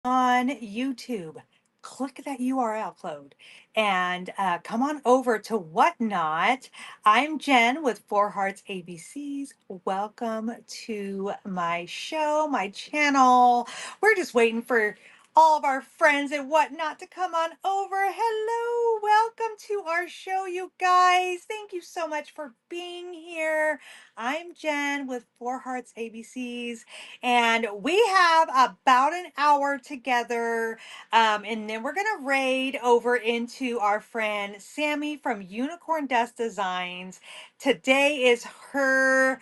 on YouTube, click that URL code and come on over to Whatnot. I'm Jen with Four Hearts ABCs. Welcome to my show, my channel. We're just waiting for all of our friends and whatnot to come on over. Hello, welcome to our show, you guys. Thank you so much for being here. I'm Jen with Four Hearts ABCs. And we have about an hour together. And then we're going to raid over into our friend Sammy from Unicorn Dust Designs. Today is her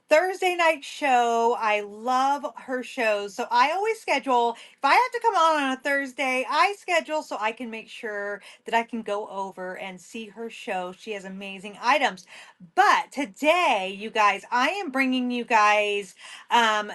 Thursday night show. I love her shows. So I always schedule, if I have to come on a Thursday, I schedule so I can make sure that I can go over and see her show. She has amazing items. But today, you guys, I am bringing you guys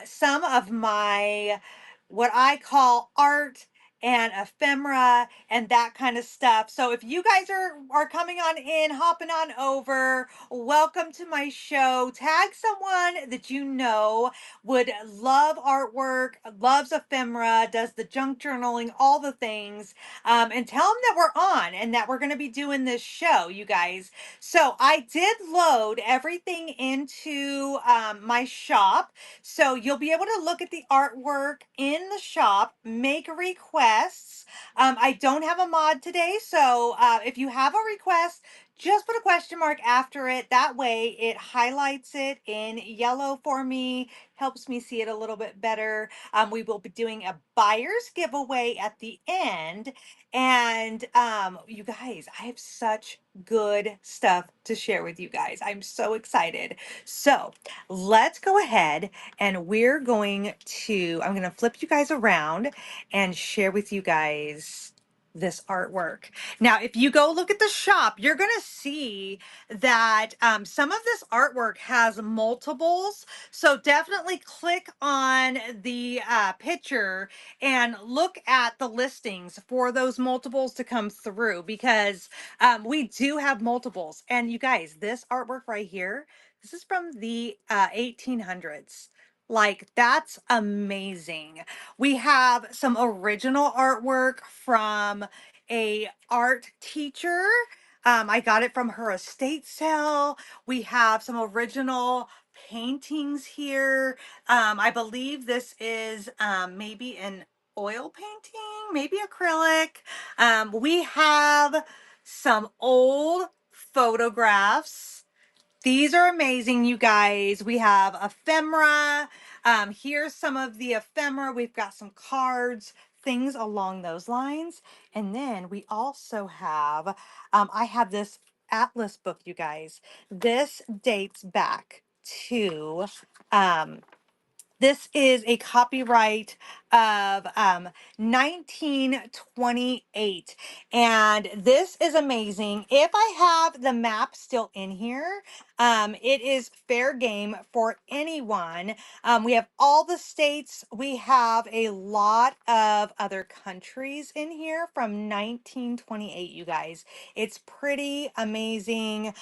some of my what I call art and ephemera and that kind of stuff. So if you guys are coming on in, hopping on over, welcome to my show. Tag someone that you know would love artwork, loves ephemera, does the junk journaling, all the things, and tell them that we're on and that we're going to be doing this show, you guys. So I did load everything into my shop. So you'll be able to look at the artwork in the shop, make requests. I don't have a mod today, so if you have a request, just put a question mark after it. That way it highlights it in yellow for me, helps me see it a little bit better. We will be doing a buyer's giveaway at the end. And you guys, I have such good stuff to share with you guys. I'm so excited. So let's go ahead and I'm going to flip you guys around and share with you guys this artwork. Now, if you go look at the shop, you're going to see that some of this artwork has multiples. So definitely click on the picture and look at the listings for those multiples to come through because we do have multiples. And you guys, this artwork right here, this is from the 1800s. Like, that's amazing. We have some original artwork from a art teacher. I got it from her estate sale. We have some original paintings here. I believe this is maybe an oil painting, maybe acrylic. We have some old photographs. These are amazing, you guys. We have ephemera. Here's some of the ephemera. We've got some cards, things along those lines. And then we also have, I have this atlas book, you guys. This dates back to this is a copyright of 1928. And this is amazing. If I have the map still in here, it is fair game for anyone. We have all the states. We have a lot of other countries in here from 1928, you guys. It's pretty amazing.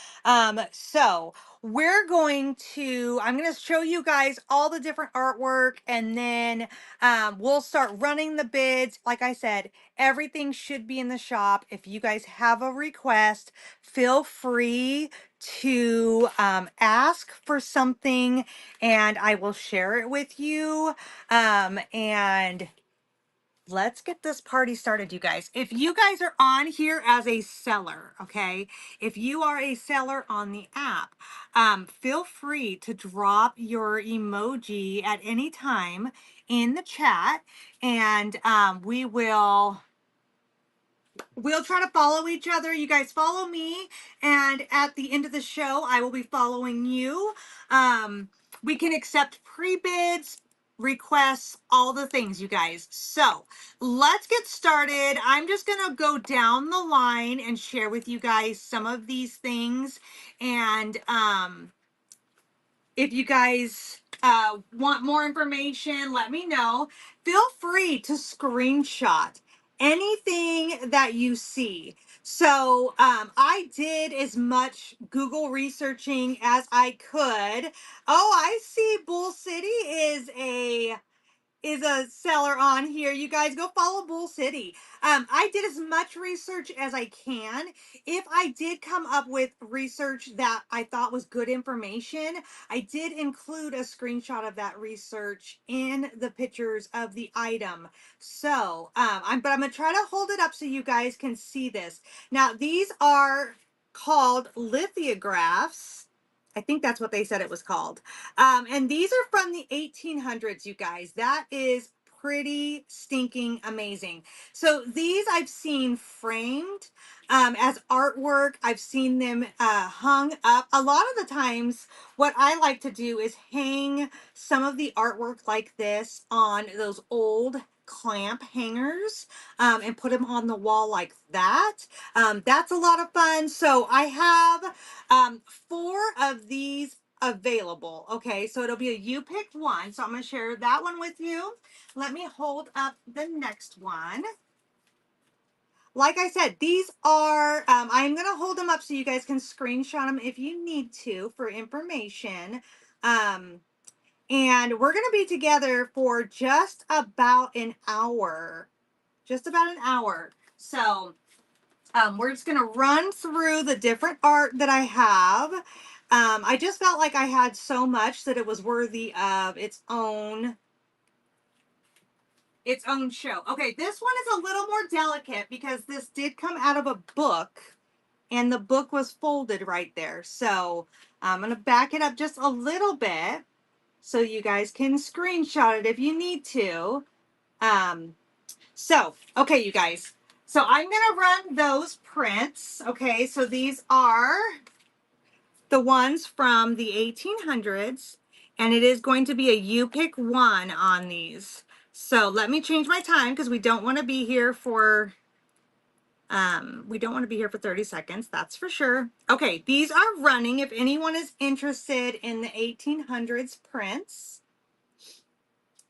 So I'm going to show you guys all the different artwork and then we'll start running the bids. Like I said, everything should be in the shop. If you guys have a request, feel free to ask for something and I will share it with you. And let's get this party started, you guys. If you guys are on here as a seller, okay, if you are a seller on the app, feel free to drop your emoji at any time in the chat and we'll try to follow each other. You guys follow me, and at the end of the show, I will be following you. We can accept pre-bids, requests, all the things, you guys. So let's get started. I'm just going to go down the line and share with you guys some of these things. And if you guys want more information, let me know. Feel free to screenshot anything that you see. So I did as much Google researching as I could. Oh, I see Bull City is a is a seller on here. You guys go follow Bull City. I did as much research as I can. If I did come up with research that I thought was good information, I did include a screenshot of that research in the pictures of the item. So, I'm gonna try to hold it up so you guys can see this. Now, these are called lithographs. I think that's what they said it was called. And these are from the 1800s, you guys. That is pretty stinking amazing. So these I've seen framed as artwork. I've seen them hung up. A lot of the times, what I like to do is hang some of the artwork like this on those old clamp hangers and put them on the wall like that. That's a lot of fun. So I have 4 of these available. Okay, so it'll be a you pick one. So I'm going to share that one with you. Let me hold up the next one. Like I said, these are, I'm going to hold them up so you guys can screenshot them if you need to for information. And we're going to be together for just about an hour. Just about an hour. So we're just going to run through the different art that I have. I just felt like I had so much that it was worthy of its own show. Okay, this one is a little more delicate because this did come out of a book and the book was folded right there. So I'm going to back it up just a little bit so you guys can screenshot it if you need to. Okay, you guys. So I'm going to run those prints. Okay, so these are the ones from the 1800s, and it is going to be a you pick one on these. So let me change my time because we don't want to be here for 30 seconds, that's for sure. Okay, these are running if anyone is interested in the 1800s prints.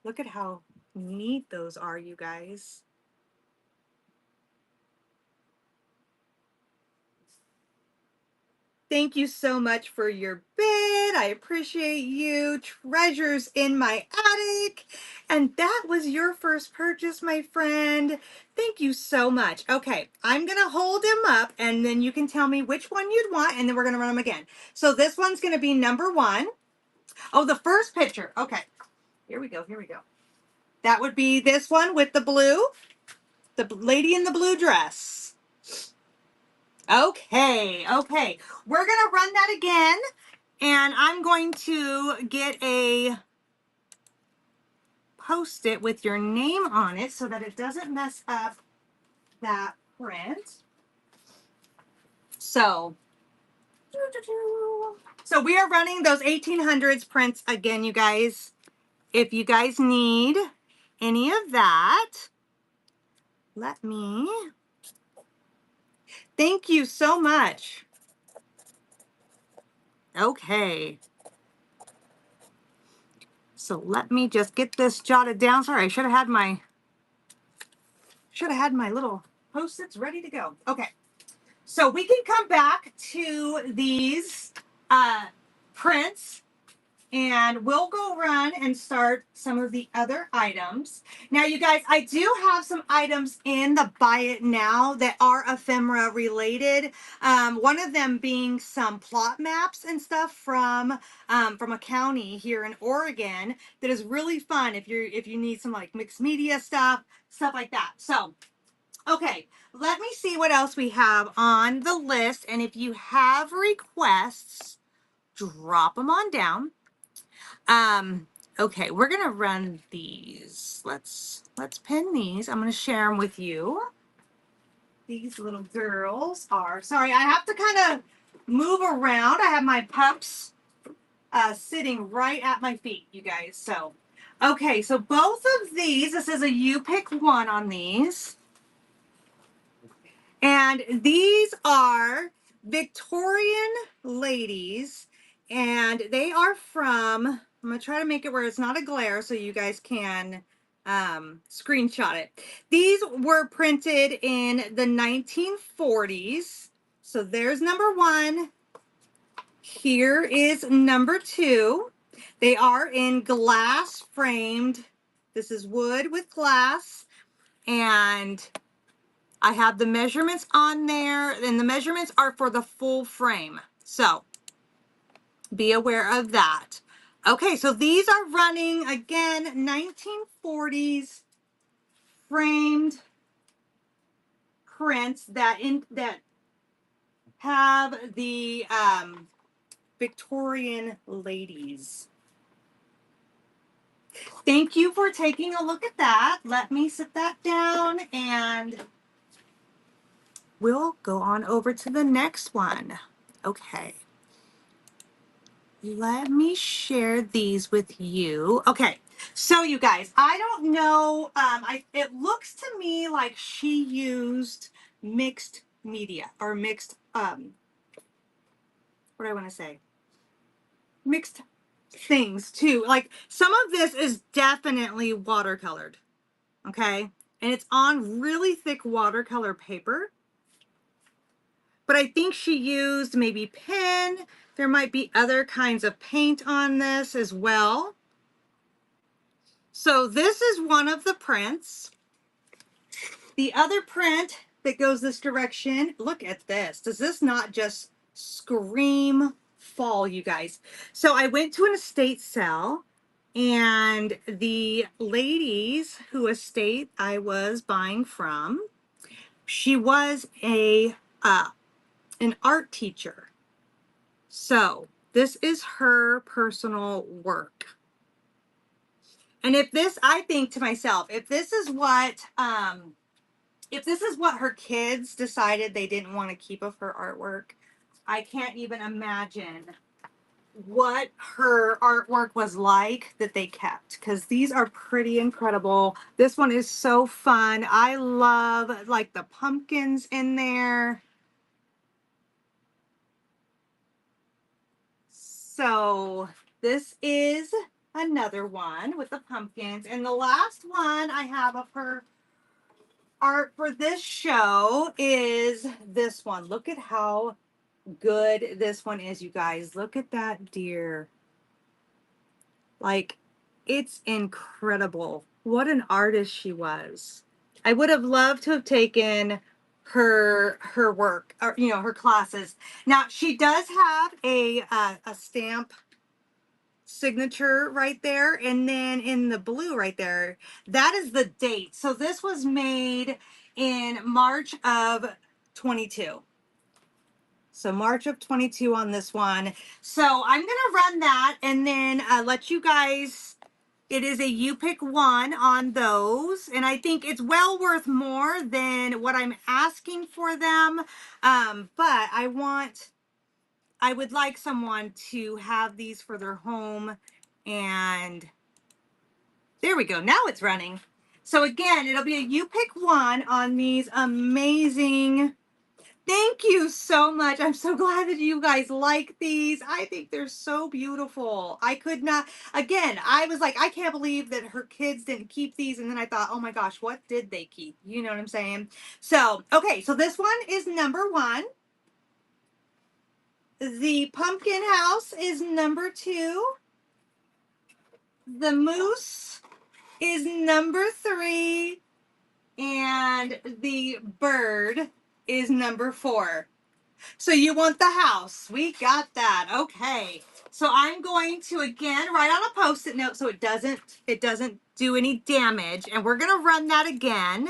Look at how neat those are, you guys. Thank you so much for your bid. I appreciate you. Treasures in my attic. And that was your first purchase, my friend. Thank you so much. Okay, I'm going to hold him up and then you can tell me which one you'd want and then we're going to run them again. So this one's going to be number 1. Oh, the first picture. Okay, here we go. Here we go. That would be this one with the blue, the lady in the blue dress. Okay, okay. We're going to run that again. And I'm going to get a Post-it with your name on it so that it doesn't mess up that print. So we are running those 1800s prints again, you guys. If you guys need any of that, let me. Thank you so much. Okay. So let me just get this jotted down. Sorry, I should have had my little Post-its ready to go. Okay. So we can come back to these prints and we'll go run and start some of the other items. Now, you guys, I do have some items in the Buy It Now that are ephemera related. One of them being some plot maps and stuff from a county here in Oregon that is really fun if you need some like mixed media stuff like that. So, okay, let me see what else we have on the list. And if you have requests, drop them on down. Okay, we're gonna run these. Let's pin these. I'm gonna share them with you. These little girls are, sorry, I have to kind of move around. I have my pups sitting right at my feet, you guys. So, okay, so both of these, this is a you pick one on these. And these are Victorian ladies, and they are from, I'm going to try to make it where it's not a glare so you guys can screenshot it. These were printed in the 1940s. So there's number 1. Here is number 2. They are in glass framed This is wood with glass, and I have the measurements on there, and the measurements are for the full frame. So be aware of that. Okay, so these are running, again, 1940s framed prints that have the Victorian ladies. Thank you for taking a look at that. Let me sit that down and we'll go on over to the next one. Okay. Let me share these with you. Okay. So you guys, I don't know. It looks to me like she used mixed media or mixed, what do I want to say? Mixed things too. Like some of this is definitely watercolored. Okay. And it's on really thick watercolor paper. But I think she used maybe pen. There might be other kinds of paint on this as well. So this is one of the prints. The other print that goes this direction, look at this. Does this not just scream fall, you guys? So I went to an estate sale, and the ladies who estate I was buying from, she was an art teacher. So this is her personal work. And if this, I think to myself, if this is what her kids decided they didn't want to keep of her artwork, I can't even imagine what her artwork was like that they kept, because these are pretty incredible. This one is so fun. I love like the pumpkins in there. So this is another one with the pumpkins. And the last one I have of her art for this show is this one. Look at how good this one is, you guys. Look at that deer. Like, it's incredible. What an artist she was. I would have loved to have taken her work, or her classes. Now she does have a stamp signature right there, and then in the blue right there, that is the date. So this was made in March of 22. So March of 22 on this one. So I'm gonna run that and then let you guys, it is a you pick one on those, and I think it's well worth more than what I'm asking for them. But I would like someone to have these for their home, and there we go. Now it's running. So again, it'll be a you pick one on these amazing. Thank you so much. I'm so glad that you guys like these. I think they're so beautiful. I could not, again, I was like, I can't believe that her kids didn't keep these. And then I thought, oh my gosh, what did they keep? You know what I'm saying? So, okay, so this one is number one. The pumpkin house is number two. The moose is number three. And the bird is number four. So you want the house. We got that. Okay. So I'm going to again write on a Post-it note so it doesn't do any damage. And we're going to run that again.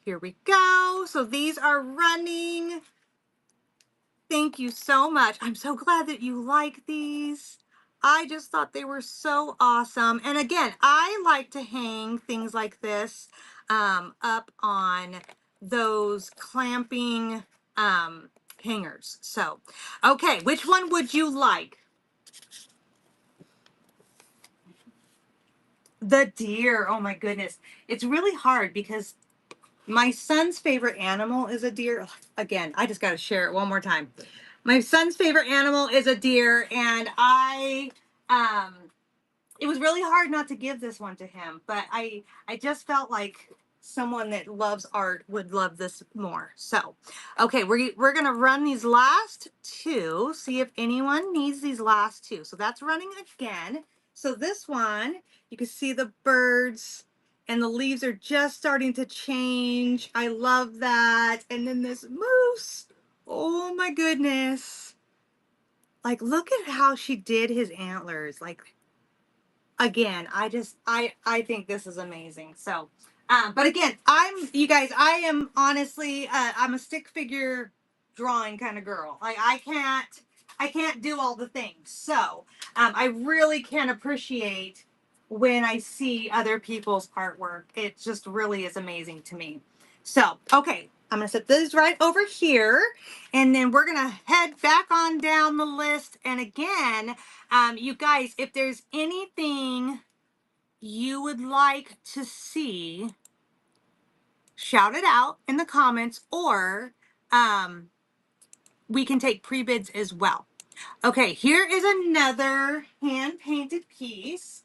Here we go. So these are running. Thank you so much. I'm so glad that you like these. I just thought they were so awesome. And again, I like to hang things like this up on those clamping hangers. So, okay, which one would you like? The deer. Oh my goodness. It's really hard because my son's favorite animal is a deer. Again, I just got to share it one more time. My son's favorite animal is a deer, and it was really hard not to give this one to him, but I just felt like someone that loves art would love this more. So, okay, we're going to run these last two, see if anyone needs these last two. So that's running again. So this one, you can see the birds and the leaves are just starting to change. I love that. And then this moose, oh my goodness. Like, look at how she did his antlers. Like, again, I think this is amazing. So but again, you guys, I am honestly I'm a stick figure drawing kind of girl. Like, I can't do all the things. So I really can appreciate when I see other people's artwork. It just really is amazing to me. So okay, I'm gonna set this right over here, and then we're gonna head back on down the list. And again, you guys, if there's anything you would like to see, shout it out in the comments, or we can take pre-bids as well. Okay, here is another hand-painted piece.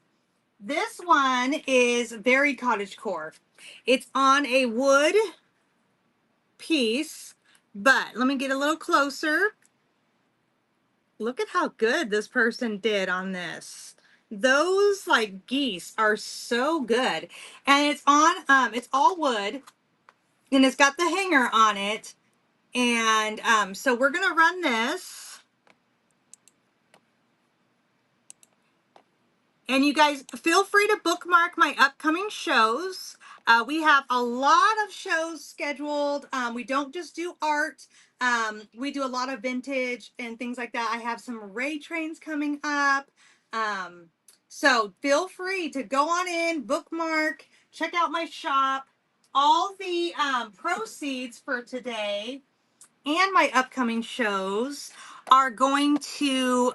This one is very cottagecore. It's on a wood piece, but let me get a little closer. Look at how good this person did on this. Those like geese are so good. And it's on, it's all wood, and it's got the hanger on it. And so we're gonna run this. And you guys, feel free to bookmark my upcoming shows. We have a lot of shows scheduled. We don't just do art. We do a lot of vintage and things like that. I have some Ray trains coming up. So feel free to go on in, bookmark, check out my shop. All the proceeds for today and my upcoming shows are going to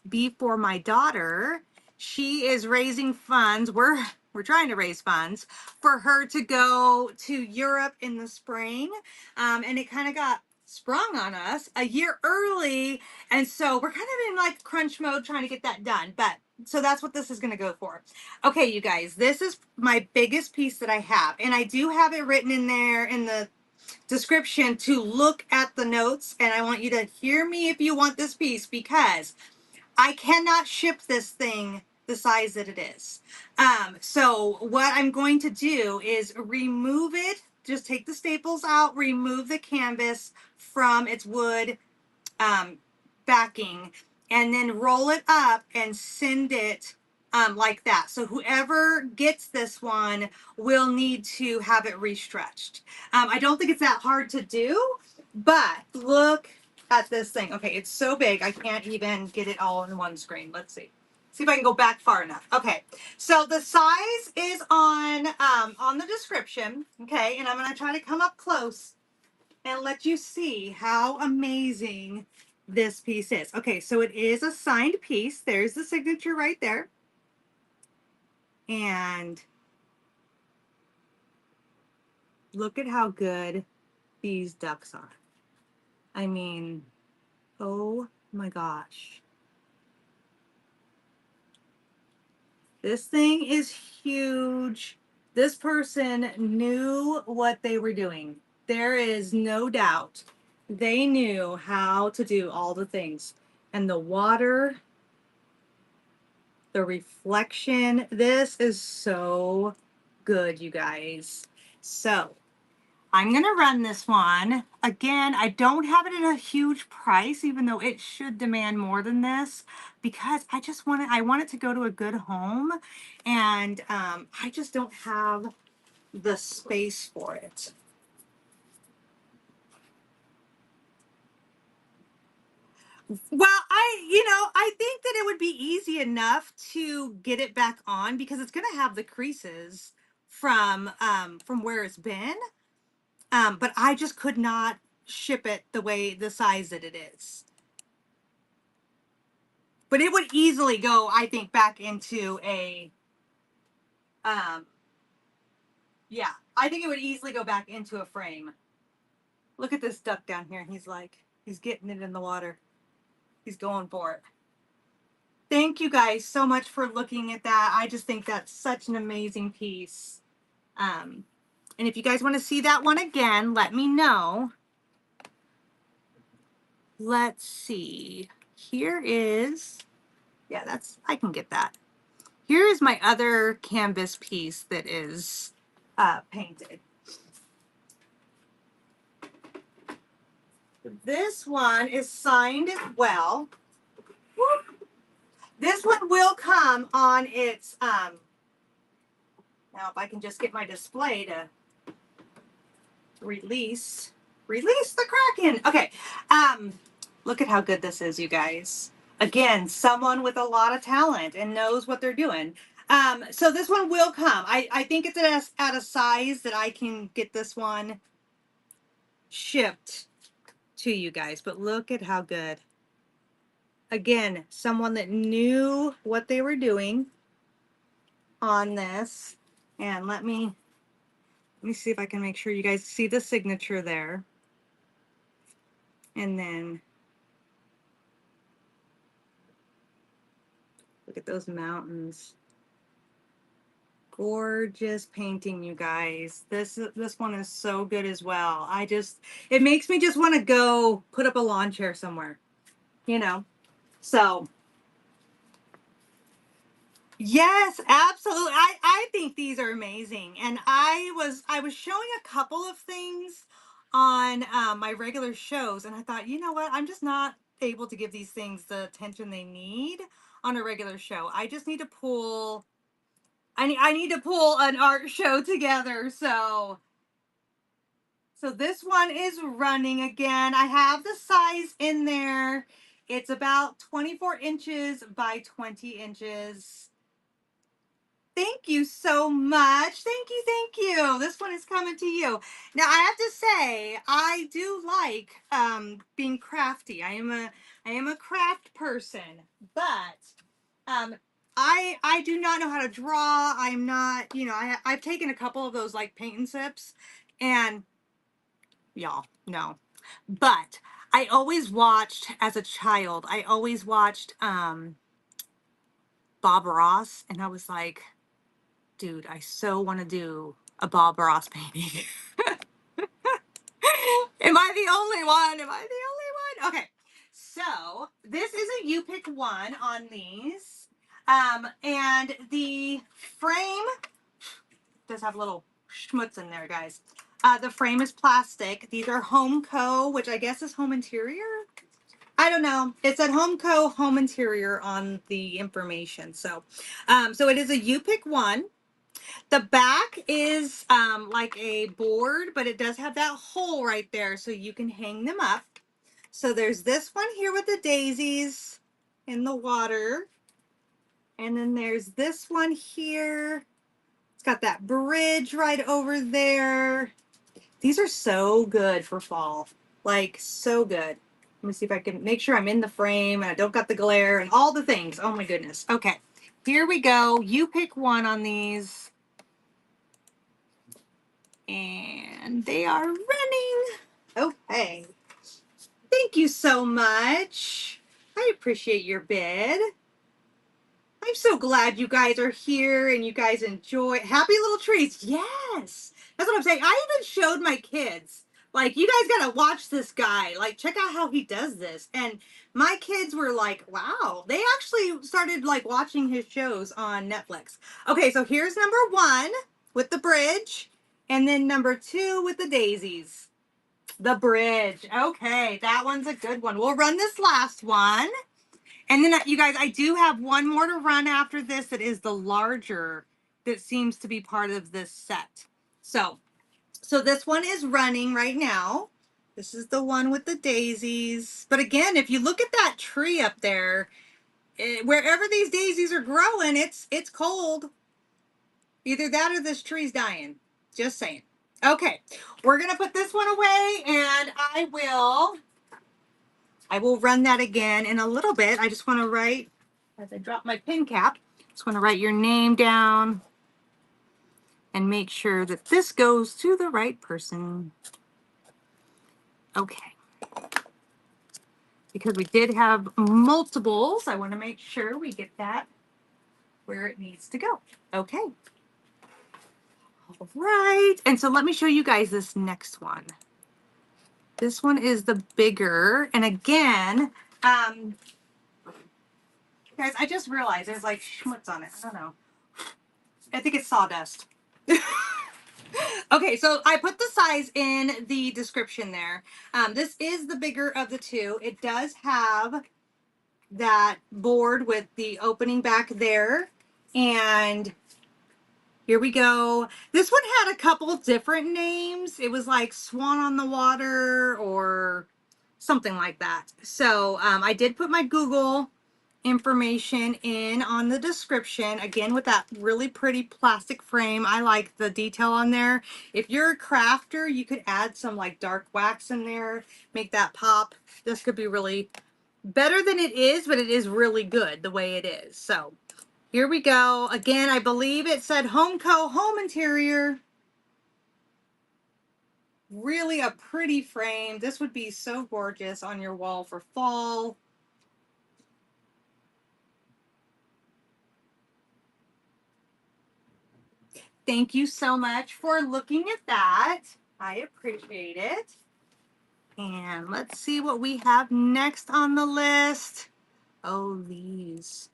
be for my daughter. She is raising funds. We're trying to raise funds for her to go to Europe in the spring, and it kind of got sprung on us a year early, and so we're kind of in like crunch mode trying to get that done. But so that's what this is going to go for. Okay, you guys, this is my biggest piece that I have, and I do have it written in there in the description to look at the notes, and I want you to hear me if you want this piece, because I cannot ship this thing the size that it is. So what I'm going to do is remove it, just take the staples out, remove the canvas from its wood um, backing, and then roll it up and send it like that. So whoever gets this one will need to have it restretched. I don't think it's that hard to do, but look at this thing. Okay, it's so big, I can't even get it all in one screen. Let's see. See if I can go back far enough. Okay, so the size is on the description. Okay, and I'm gonna try to come up close and let you see how amazing this piece is. Okay, so it is a signed piece. There's the signature right there. And look at how good these ducks are. I mean, oh my gosh. This thing is huge. This person knew what they were doing. There is no doubt they knew how to do all the things. And the water, the reflection, this is so good, you guys. So I'm gonna run this one. Again, I don't have it at a huge price, even though it should demand more than this, because I want it to go to a good home, and I just don't have the space for it. Well, I think that it would be easy enough to get it back on, because it's gonna have the creases from where it's been. But I just could not ship it the size that it is. But it would easily go, I think, back into um, yeah, I think it would easily go back into a frame. Look at this duck down here. He's getting it in the water. He's going for it. Thank you guys so much for looking at that. I just think that's such an amazing piece. And if you guys want to see that one again, let me know. Let's see. Here is, yeah, I can get that. Here is my other canvas piece that is painted. This one is signed as well. This one will come on its, now if I can just get my display to release the Kraken. Okay, look at how good this is, you guys. Again, someone with a lot of talent and knows what they're doing. So this one will come. I think it's at a size that I can get this one shipped to you guys, but look at how good. Again, someone that knew what they were doing on this. And let me see if I can make sure you guys see the signature there. And then look at those mountains. Gorgeous painting, you guys. This one is so good as well. It makes me just want to go put up a lawn chair somewhere, you know. So yes, absolutely. I think these are amazing. And I was showing a couple of things on my regular shows, and I thought, you know what? I'm just not able to give these things the attention they need on a regular show. I just need to pull I need to pull an art show together. So this one is running again. I have the size in there. It's about 24 inches by 20 inches. Thank you so much. Thank you, thank you. This one is coming to you. Now I have to say, I do like being crafty. I am a craft person, but I do not know how to draw. I'm not, I've taken a couple of those like paint and sips, and y'all, no. But I always watched as a child. I always watched Bob Ross, and I was like, dude, I so want to do a Bob Ross painting. Am I the only one? Am I the only one? Okay. So this is a you pick one on these. And the frame does have a little schmutz in there, guys. The frame is plastic. These are Home Co, which I guess is Home Interior. I don't know. It said Home Co Home Interior on the information. So it is a you pick one. The back is like a board, but it does have that hole right there so you can hang them up. So there's this one here with the daisies in the water. And then there's this one here. It's got that bridge right over there. These are so good for fall. Like, so good. Let me see if I can make sure I'm in the frame and I don't got the glare and all the things. Oh my goodness. Okay, here we go. You pick one on these. And they are running. Okay. Thank you so much. I appreciate your bid. I'm so glad you guys are here and you guys enjoy. Happy little trees. Yes. That's what I'm saying. I even showed my kids. Like, you guys got to watch this guy. Like, check out how he does this. And my kids were like, wow. They actually started, like, watching his shows on Netflix. Okay, so here's number one with the bridge. And then number two with the daisies. The bridge. Okay, that one's a good one. We'll run this last one. And then, you guys, I do have one more to run after this that is the larger that seems to be part of this set. So this one is running right now. This is the one with the daisies. But again, if you look at that tree up there, wherever these daisies are growing, it's cold. Either that or this tree's dying. Just saying. Okay, we're going to put this one away, and I will run that again in a little bit. I just want to write, as I drop my pen cap, just want to write your name down and make sure that this goes to the right person. Okay. Because we did have multiples, I want to make sure we get that where it needs to go. Okay. All right. And so let me show you guys this next one. This one is the bigger. And again, Guys, I just realized there's like schmutz on it. I don't know. I think it's sawdust. Okay, so I put the size in the description there. This is the bigger of the two. It does have that board with the opening back there. And here we go. This one had a couple different names. It was like Swan on the Water or something like that. So I did put my Google information in on the description, again with that really pretty plastic frame. I like the detail on there. If you're a crafter, you could add some like dark wax in there, make that pop. This could be really better than it is, but it is really good the way it is. So here we go. Again, I believe it said Homeco Home Interior. Really a pretty frame. This would be so gorgeous on your wall for fall. Thank you so much for looking at that. I appreciate it. And let's see what we have next on the list. Oh, these.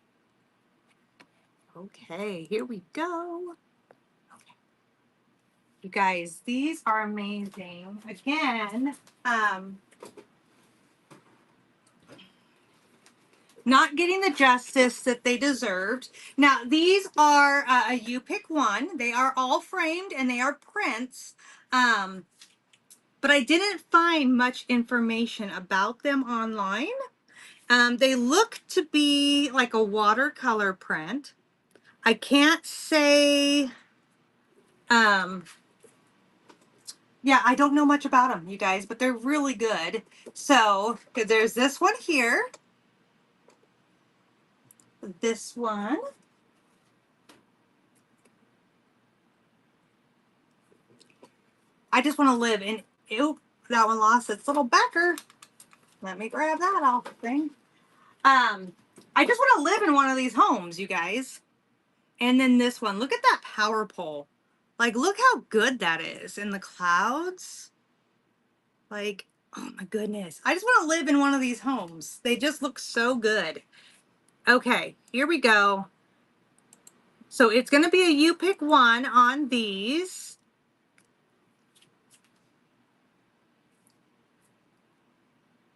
Okay, here we go. Okay. You guys, these are amazing. Again, not getting the justice that they deserved. Now, these are a you pick one. They are all framed and they are prints. But I didn't find much information about them online. They look to be like a watercolor print. I can't say, yeah, I don't know much about them, you guys, but they're really good. So there's this one here. This one. I just want to live in, ew, that one lost its little backer. Let me grab that off the thing. I just want to live in one of these homes, you guys. And then this one, look at that power pole. Like, look how good that is in the clouds. Like, oh my goodness. I just want to live in one of these homes. They just look so good. Okay, here we go. So it's going to be a you pick one on these.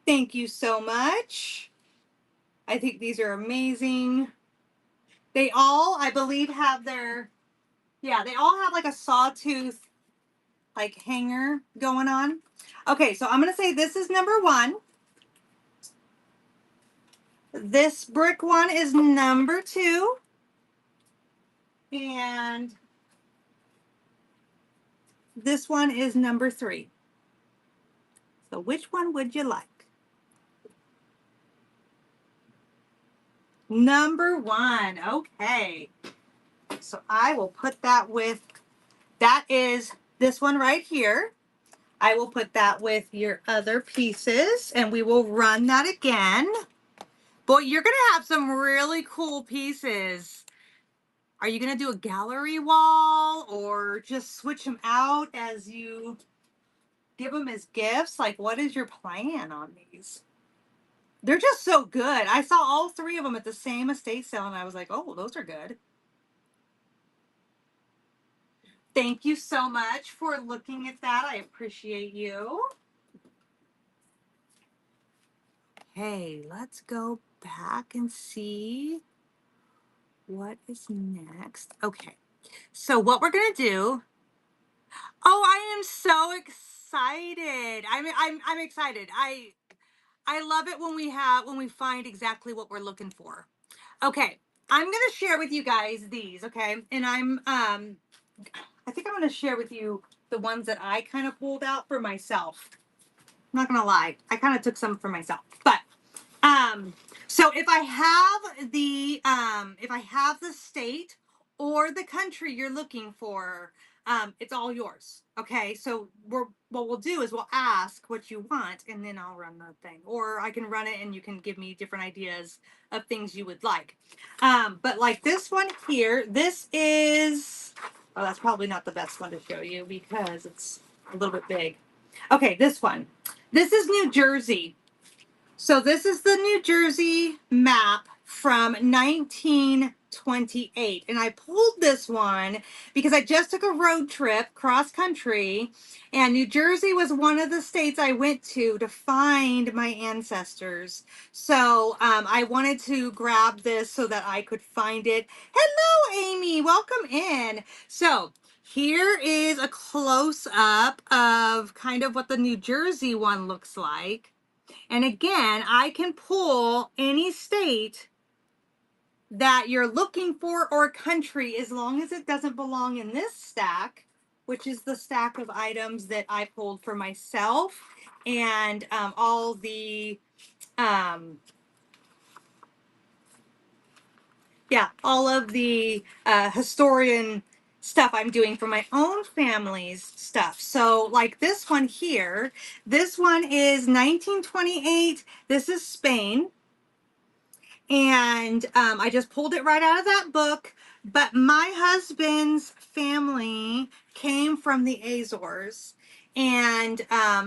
Thank you so much. I think these are amazing. They all, I believe, have their, yeah, they all have like a sawtooth like hanger going on. Okay, so I'm going to say this is number one. This brick one is number two. And this one is number three. So which one would you like? Number one. Okay. So I will put that with, that is this one right here. I will put that with your other pieces and we will run that again. Boy, you're going to have some really cool pieces. Are you going to do a gallery wall or just switch them out as you give them as gifts? Like, what is your plan on these? They're just so good. I saw all three of them at the same estate sale and I was like, oh, those are good. Thank you so much for looking at that. I appreciate you. Okay, let's go back and see what is next. Okay, so what we're gonna do. Oh, I am so excited. I'm excited. I love it when we find exactly what we're looking for. Okay, I'm gonna share with you guys these. Okay, and I think I'm gonna share with you the ones that I kind of pulled out for myself. I'm not gonna lie, I kind of took some for myself, but so if I have the state or the country you're looking for, it's all yours. Okay, so what we'll do is we'll ask what you want and then I'll run the thing, or I can run it and you can give me different ideas of things you would like. But like this one here, this is, oh, that's probably not the best one to show you because it's a little bit big. Okay, this one. This is New Jersey. So this is the New Jersey map from 1928. And I pulled this one because I just took a road trip cross country, and New Jersey was one of the states I went to find my ancestors. So I wanted to grab this so that I could find it. Hello, Amy. Welcome in. So here is a close up of kind of what the New Jersey one looks like. And again, I can pull any state that you're looking for or country as long as it doesn't belong in this stack, which is the stack of items that I pulled for myself, and all the all of the historian stuff I'm doing for my own family's stuff. So like this one here, this one is 1928. This is Spain. And I just pulled it right out of that book. But my husband's family came from the Azores, and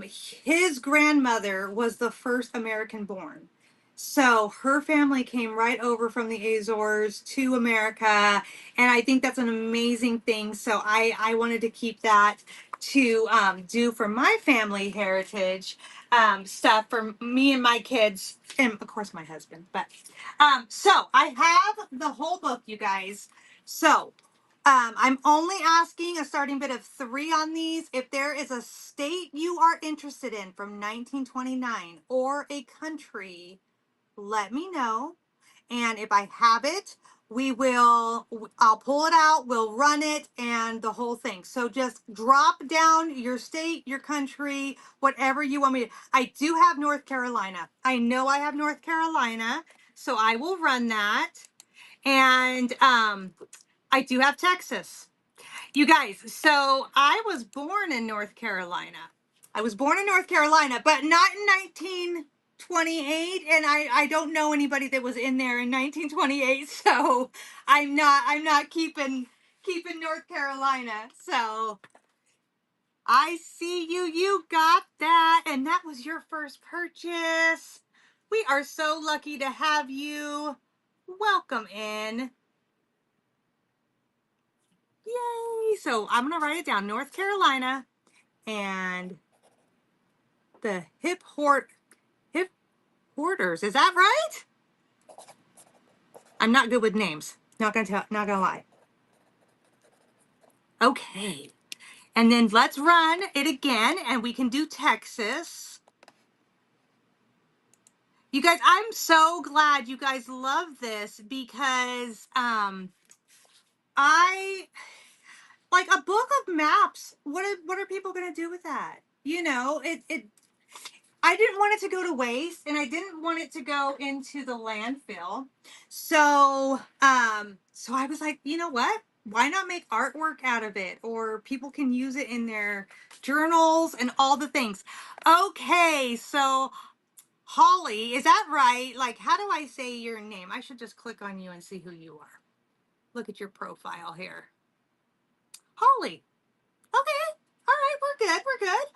his grandmother was the first American born. So her family came right over from the Azores to America, and I think that's an amazing thing. So I wanted to keep that to do for my family heritage stuff for me and my kids, and of course my husband. But so I have the whole book, you guys. So I'm only asking a starting bid of 3 on these. If there is a state you are interested in from 1929 or a country, let me know. And if I have it, I'll pull it out, we'll run it, and the whole thing. So just drop down your state, your country, whatever you want me to. I do have North Carolina. I know I have North Carolina, so I will run that. And I do have Texas. You guys, so I was born in North Carolina. I was born in North Carolina, but not in 1928, and I don't know anybody that was in there in 1928, so I'm not keeping North Carolina. So I see you. You got that, and that was your first purchase. We are so lucky to have you. Welcome in. Yay! So I'm gonna write it down. North Carolina and the hip hoarders. Is that right? I'm not good with names. Not gonna lie. Okay. And then let's run it again, and we can do Texas. You guys, I'm so glad you guys love this because I like a book of maps. What are people gonna do with that? You know, it I didn't want it to go to waste, and I didn't want it to go into the landfill. So I was like, you know what? Why not make artwork out of it? Or people can use it in their journals and all the things. Okay, so Holly, is that right? Like, how do I say your name? I should just click on you and see who you are. Look at your profile here. Holly. Okay. All right, we're good. We're good.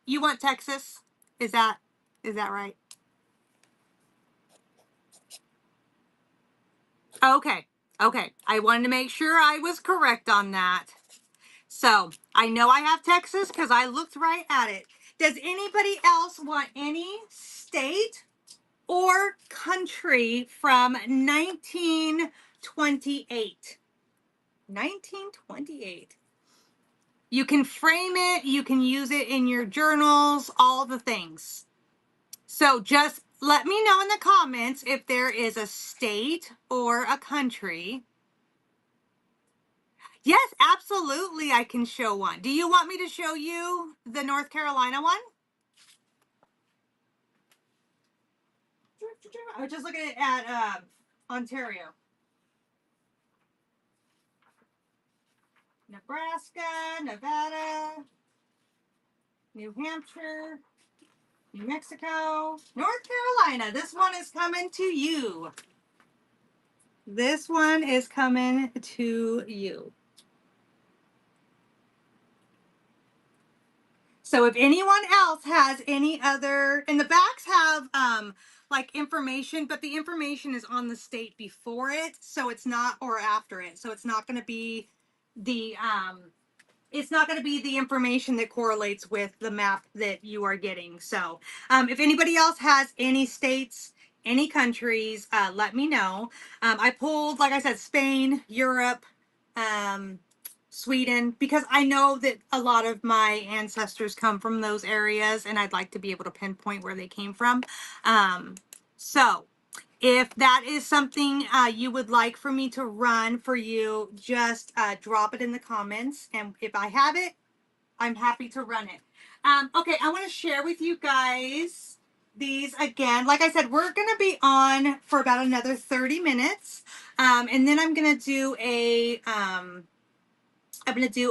You want Texas? Is that right? Okay. Okay. I wanted to make sure I was correct on that. So I know I have Texas because I looked right at it. Does anybody else want any state or country from 1928? 1928. You can frame it, you can use it in your journals, all the things. So just let me know in the comments if there is a state or a country. Yes, absolutely, I can show one. Do you want me to show you the North Carolina one? I was just looking at Ontario. Nebraska, Nevada, New Hampshire, New Mexico, North Carolina. This one is coming to you. This one is coming to you. So if anyone else has any other, and the backs have like information, but the information is on the state before it, so it's not, or after it. So it's not going to be the it's not going to be the information that correlates with the map that you are getting. So if anybody else has any states, any countries, let me know. I pulled, like I said, Spain, Europe, um, Sweden, because I know that a lot of my ancestors come from those areas and I'd like to be able to pinpoint where they came from. So if that is something you would like for me to run for you, just drop it in the comments. And if I have it, I'm happy to run it. Okay, I want to share with you guys these again. Like I said, we're going to be on for about another 30 minutes. And then I'm going to do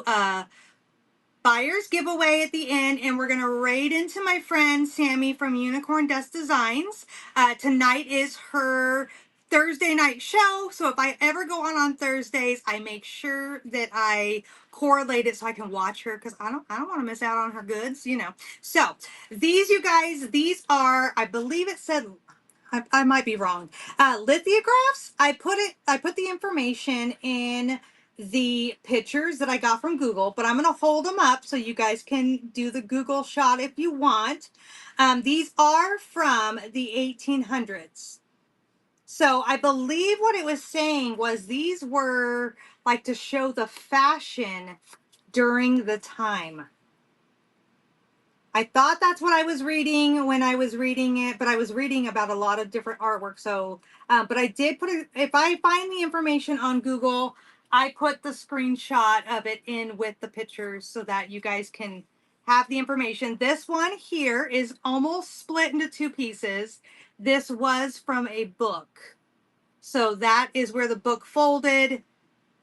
a buyer's giveaway at the end, and we're going to raid into my friend Sammy from Unicorn Dust Designs. Tonight is her Thursday night show, so if I ever go on Thursdays, I make sure that I correlate it so I can watch her, because I don't want to miss out on her goods, you know. So these, you guys, these are, I believe it said, I might be wrong, lithographs. I put the information in the pictures that I got from Google, but I'm going to hold them up so you guys can do the Google shot if you want. These are from the 1800s. So I believe what it was saying was these were like to show the fashion during the time. I thought that's what I was reading when I was reading it, but I was reading about a lot of different artwork. So, but I did put it, if I find the information on Google, I put the screenshot of it in with the pictures so that you guys can have the information. This one here is almost split into two pieces. This was from a book. So that is where the book folded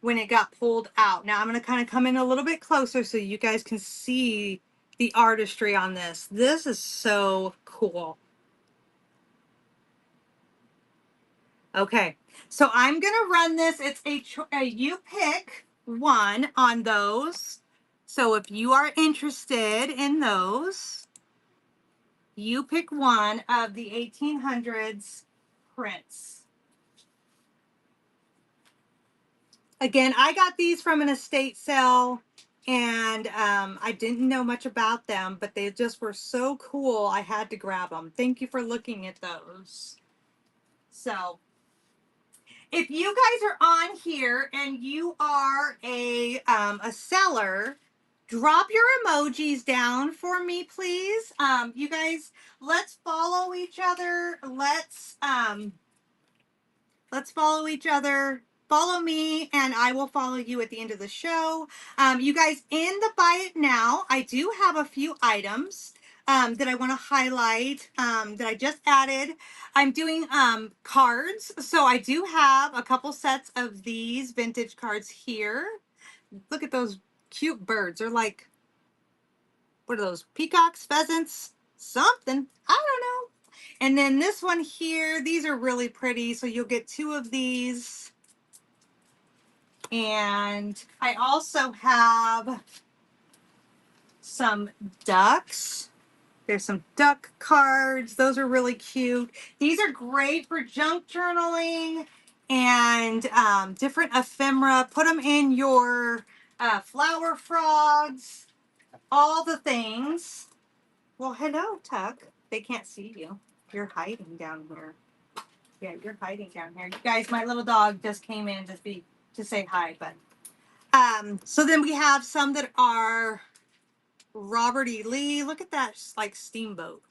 when it got pulled out. Now I'm going to kind of come in a little bit closer so you guys can see the artistry on this. This is so cool. Okay, so I'm going to run this. It's a you pick one on those. So if you are interested in those, you pick one of the 1800s prints. Again, I got these from an estate sale, and I didn't know much about them, but they just were so cool. I had to grab them. Thank you for looking at those. So if you guys are on here and you are a seller, drop your emojis down for me, please. You guys, let's follow each other. Let's follow each other. Follow me, and I will follow you at the end of the show. You guys, in the Buy It Now, I do have a few items that I want to highlight that I just added. I'm doing cards, so I do have a couple sets of these vintage cards here. Look at those cute birds. They're like, what are those, peacocks, pheasants, something? I don't know. And then this one here, these are really pretty. So you'll get two of these. And I also have some ducks. There's some duck cards. Those are really cute. These are great for junk journaling and different ephemera. Put them in your flower frogs, all the things. Well, hello, Tuck. They can't see you. You're hiding down here. Yeah, you're hiding down here. You guys, my little dog just came in to say hi, but so then we have some that are Robert E. Lee. Look at that, like steamboat.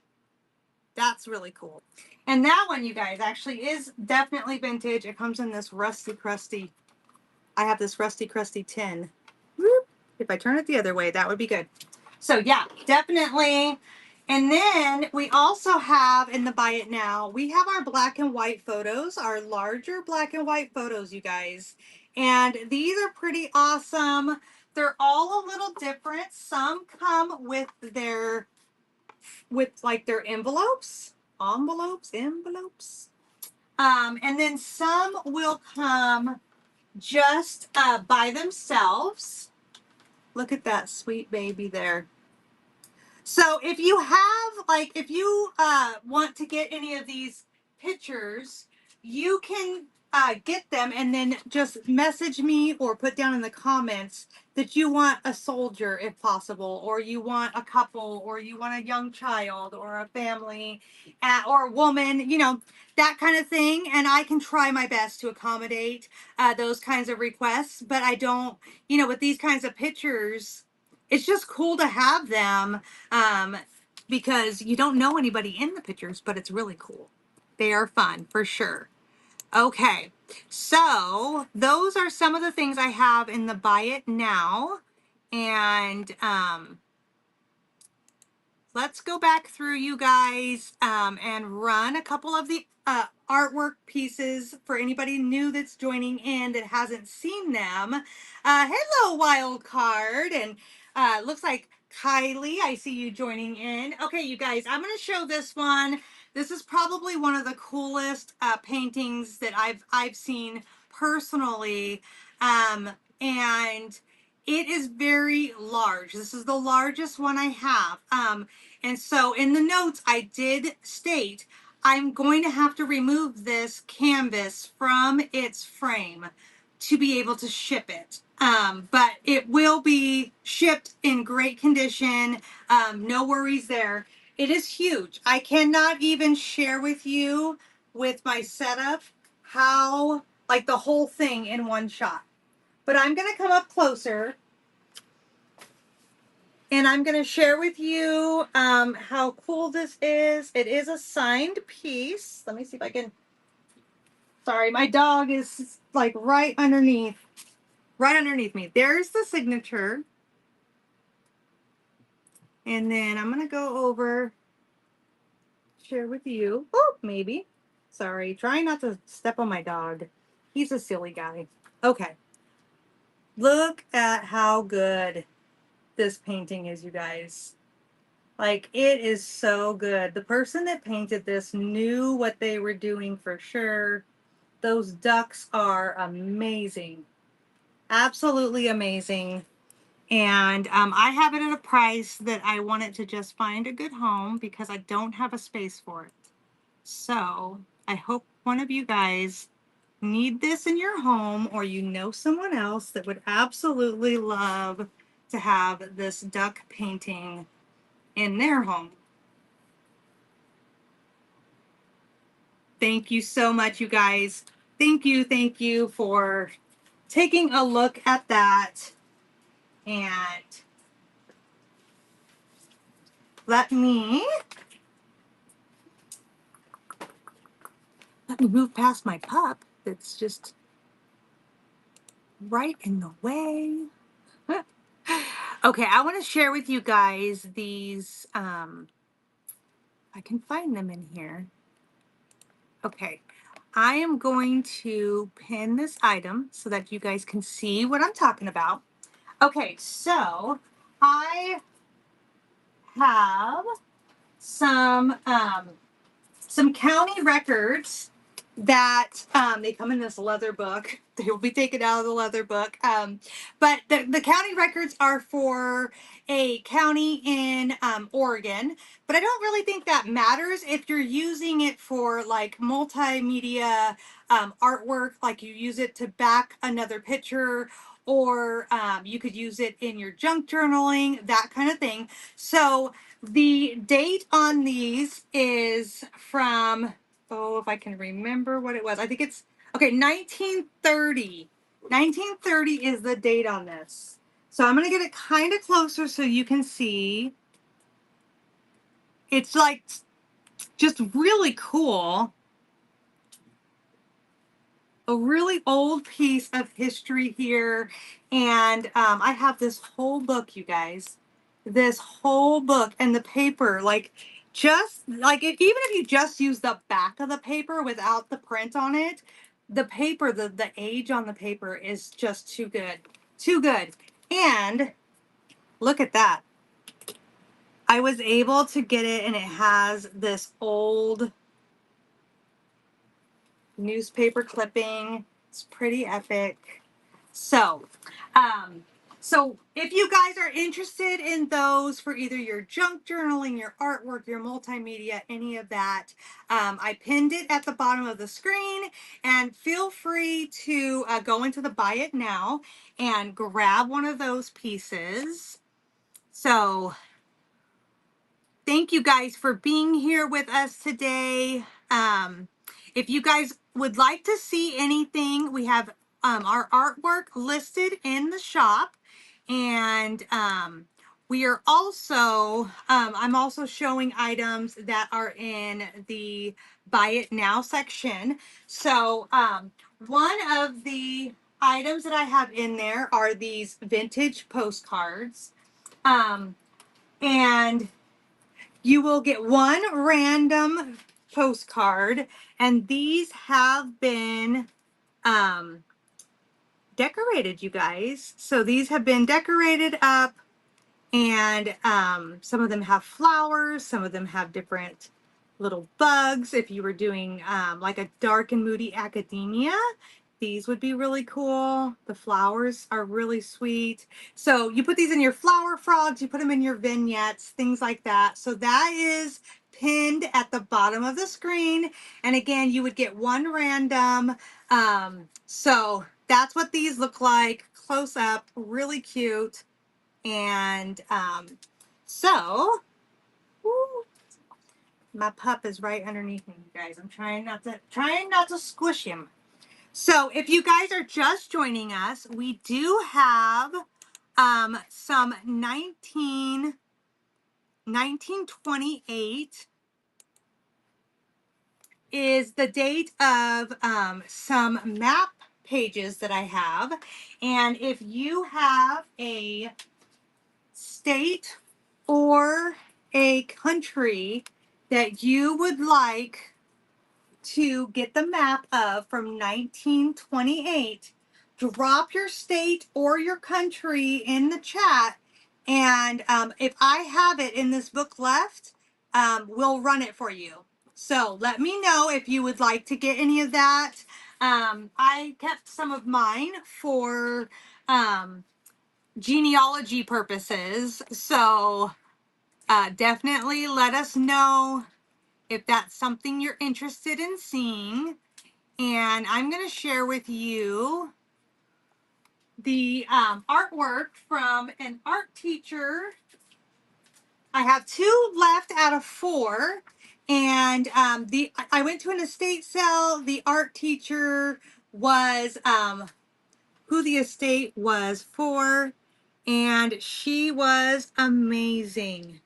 That's really cool. And that one, you guys, actually is definitely vintage. It comes in this rusty crusty. I have this rusty crusty tin. Whoop. If I turn it the other way, that would be good. So yeah, definitely. And then we also have in the Buy It Now, we have our black and white photos, our larger black and white photos, you guys. And these are pretty awesome. They're all a little different. Some come with like their envelopes. And then some will come just by themselves. Look at that sweet baby there. So if you have, like, if you want to get any of these pictures, you can get them and then just message me or put down in the comments that you want a soldier if possible, or you want a couple, or you want a young child or a family, or a woman, you know, that kind of thing. And I can try my best to accommodate those kinds of requests. But I don't, you know, with these kinds of pictures, it's just cool to have them because you don't know anybody in the pictures, but it's really cool. They are fun for sure. Okay, so those are some of the things I have in the buy it now. And let's go back through, you guys, and run a couple of the artwork pieces for anybody new that's joining in that hasn't seen them. Hello, Wild Card, and looks like Kylie, I see you joining in. Okay, you guys, I'm going to show this one. This is probably one of the coolest paintings that I've seen personally, and it is very large. This is the largest one I have. And so in the notes, I did state I'm going to have to remove this canvas from its frame to be able to ship it. But it will be shipped in great condition. No worries there. It is huge. I cannot even share with you with my setup how, like, the whole thing in one shot. But I'm going to come up closer and I'm going to share with you how cool this is. It is a signed piece. Let me see if I can. Sorry, my dog is like right underneath me. There's the signature. And then I'm going to go over, share with you. Oh, maybe. Sorry, trying not to step on my dog. He's a silly guy. Okay. Look at how good this painting is, you guys. Like, it is so good. The person that painted this knew what they were doing for sure. Those ducks are amazing. Absolutely amazing. And I have it at a price that I want it to just find a good home because I don't have a space for it. So I hope one of you guys need this in your home, or you know someone else that would absolutely love to have this duck painting in their home. Thank you so much, you guys. Thank you for taking a look at that. And let me move past my pup that's just right in the way. Okay, I want to share with you guys these. I can find them in here. Okay, I am going to pin this item so that you guys can see what I'm talking about. Okay, so I have some county records that they come in this leather book. They will be taken out of the leather book. But the county records are for a county in Oregon. But I don't really think that matters if you're using it for like multimedia artwork, like you use it to back another picture, or you could use it in your junk journaling, that kind of thing. So the date on these is from, oh, if I can remember what it was. I think it's, okay, 1930. 1930 is the date on this. So I'm going to get it kind of closer so you can see. It's like just really cool. A really old piece of history here. And I have this whole book, you guys. This whole book, and the paper, like, just like even if you just use the back of the paper without the print on it, the paper, the age on the paper is just too good. Too good. And look at that. I was able to get it, and it has this old newspaper clipping. It's pretty epic. So, So if you guys are interested in those for either your junk journaling, your artwork, your multimedia, any of that, I pinned it at the bottom of the screen, and feel free to go into the Buy It Now and grab one of those pieces. So thank you guys for being here with us today. If you guys would like to see anything, we have our artwork listed in the shop. And we are also, I'm also showing items that are in the Buy It Now section. So one of the items that I have in there are these vintage postcards. And you will get one random postcard, and these have been decorated, you guys. So these have been decorated up, and some of them have flowers, some of them have different little bugs. If you were doing like a dark and moody academia, these would be really cool. The flowers are really sweet. So you put these in your flower frogs, you put them in your vignettes, things like that. So that is pinned at the bottom of the screen. And again, you would get one random. So that's what these look like close up, really cute. And so, woo, my pup is right underneath me, you guys. I'm trying not to squish him. So if you guys are just joining us, we do have some 1928 is the date of some map pages that I have. And if you have a state or a country that you would like to get the map of from 1928, drop your state or your country in the chat. And if I have it in this book left, we'll run it for you. So let me know if you would like to get any of that. I kept some of mine for genealogy purposes. So definitely let us know if that's something you're interested in seeing. And I'm going to share with you the artwork from an art teacher. I have 2 left out of 4. And I went to an estate sale. The art teacher was who the estate was for, and she was amazing.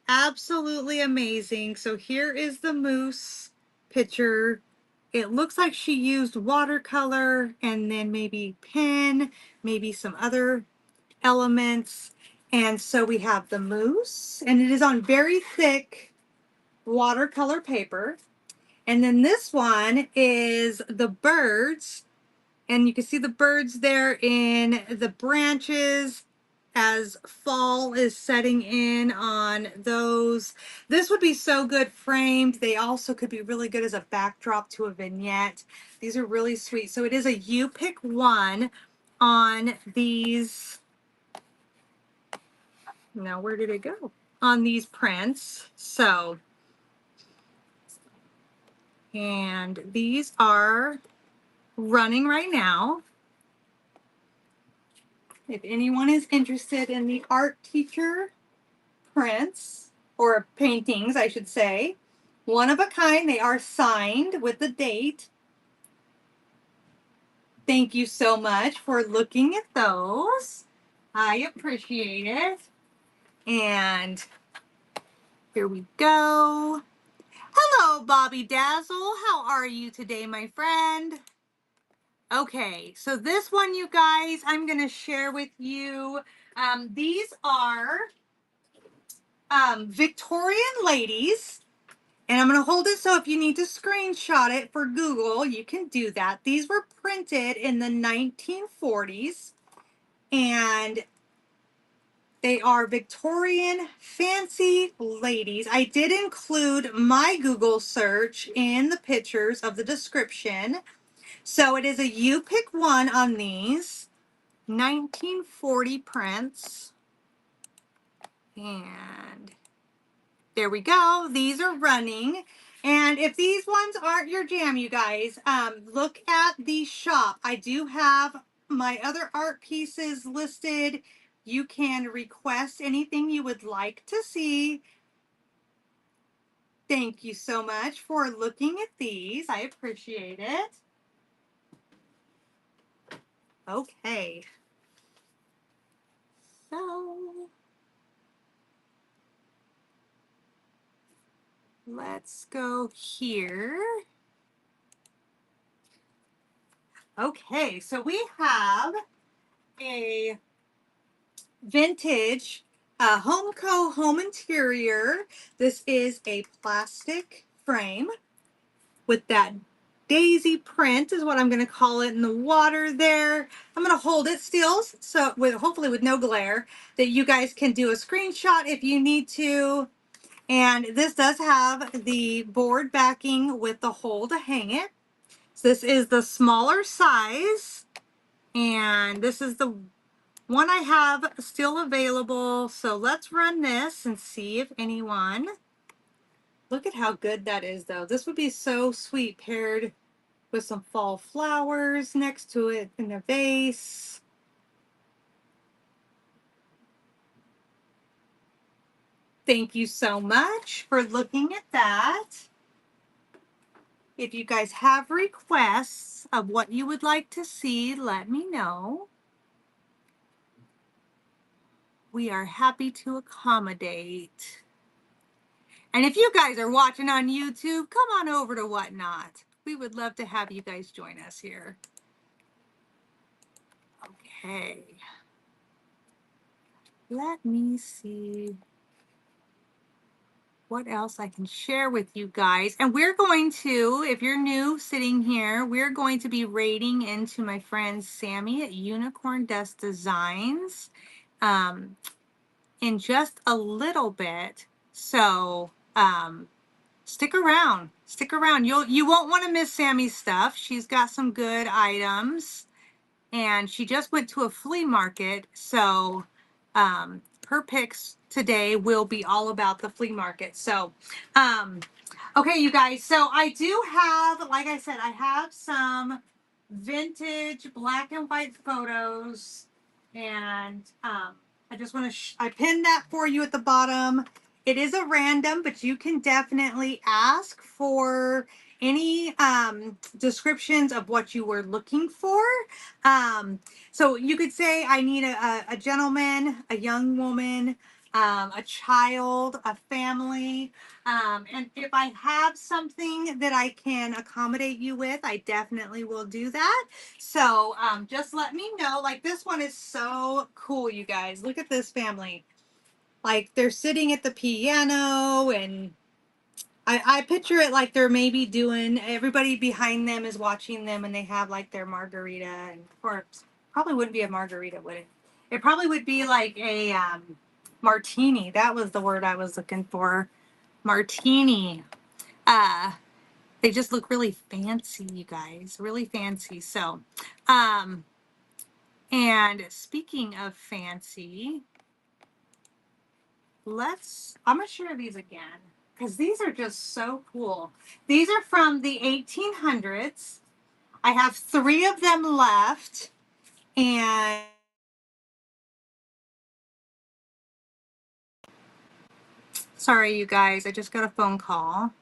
Absolutely amazing. So here is the moose picture. It looks like she used watercolor and then maybe pen, maybe some other elements. And so we have the moose, and it is on very thick watercolor paper. And then this one is the birds, and you can see the birds there in the branches as fall is setting in on those. This would be so good framed. They also could be really good as a backdrop to a vignette. These are really sweet. So it is a you pick one on these. Now, where did it go? On these prints. So, and these are running right now. If anyone is interested in the art teacher prints, or paintings, I should say, one of a kind, they are signed with the date. Thank you so much for looking at those. I appreciate it. And here we go. Hello, Bobby Dazzle. How are you today, my friend? Okay, so this one, you guys, I'm going to share with you. These are Victorian ladies, and I'm going to hold it so if you need to screenshot it for Google, you can do that. These were printed in the 1940s, and they are Victorian fancy ladies. I did include my Google search in the pictures of the description. So it is a you pick one on these. 1940 prints. And there we go. These are running. And if these ones aren't your jam, you guys, look at the shop. I do have my other art pieces listed. You can request anything you would like to see. Thank you so much for looking at these. I appreciate it. Okay. So let's go here. Okay, so we have a vintage Homeco home interior. This is a plastic frame with that daisy print is what I'm going to call it in the water there. I'm going to hold it still, so with hopefully with no glare, that you guys can do a screenshot if you need to. And this does have the board backing with the hole to hang it. So this is the smaller size, and this is the one I have still available. So let's run this and see if anyone, look at how good that is though. This would be so sweet paired with some fall flowers next to it in a vase. Thank you so much for looking at that. If you guys have requests of what you would like to see, let me know. We are happy to accommodate. And if you guys are watching on YouTube, come on over to Whatnot. We would love to have you guys join us here. Okay. Let me see what else I can share with you guys. And we're going to, if you're new sitting here, we're going to be raiding into my friend Sammy at Unicorn Dust Designs in just a little bit. So stick around. Stick around. You won't want to miss Sammy's stuff. She's got some good items. And she just went to a flea market. So her picks today will be all about the flea market. So, okay, you guys. So I do have, like I said, I have some vintage black and white photos. And I just want to, I pinned that for you at the bottom. It is a random, but you can definitely ask for any descriptions of what you were looking for. So you could say, I need a gentleman, a young woman, a child, a family. And if I have something that I can accommodate you with, I definitely will do that. So just let me know. Like this one is so cool, you guys. Look at this family. Like they're sitting at the piano, and I picture it like they're maybe doing, everybody behind them is watching them, and they have like their margarita, and or probably wouldn't be a margarita, would it? It probably would be like a martini. That was the word I was looking for. Martini. Uh, they just look really fancy, you guys, really fancy. So, and speaking of fancy, I'm going to share these again because these are just so cool. These are from the 1800s. I have 3 of them left. And sorry, you guys, I just got a phone call.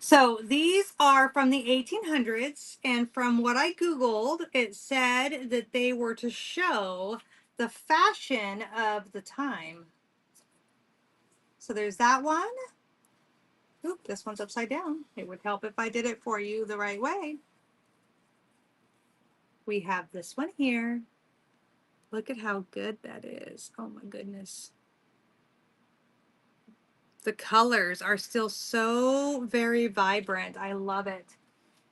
So these are from the 1800s, and from what I Googled, it said that they were to show the fashion of the time. So there's that one. Oop, this one's upside down. It would help if I did it for you the right way. We have this one here. Look at how good that is. Oh my goodness. The colors are still so very vibrant. I love it.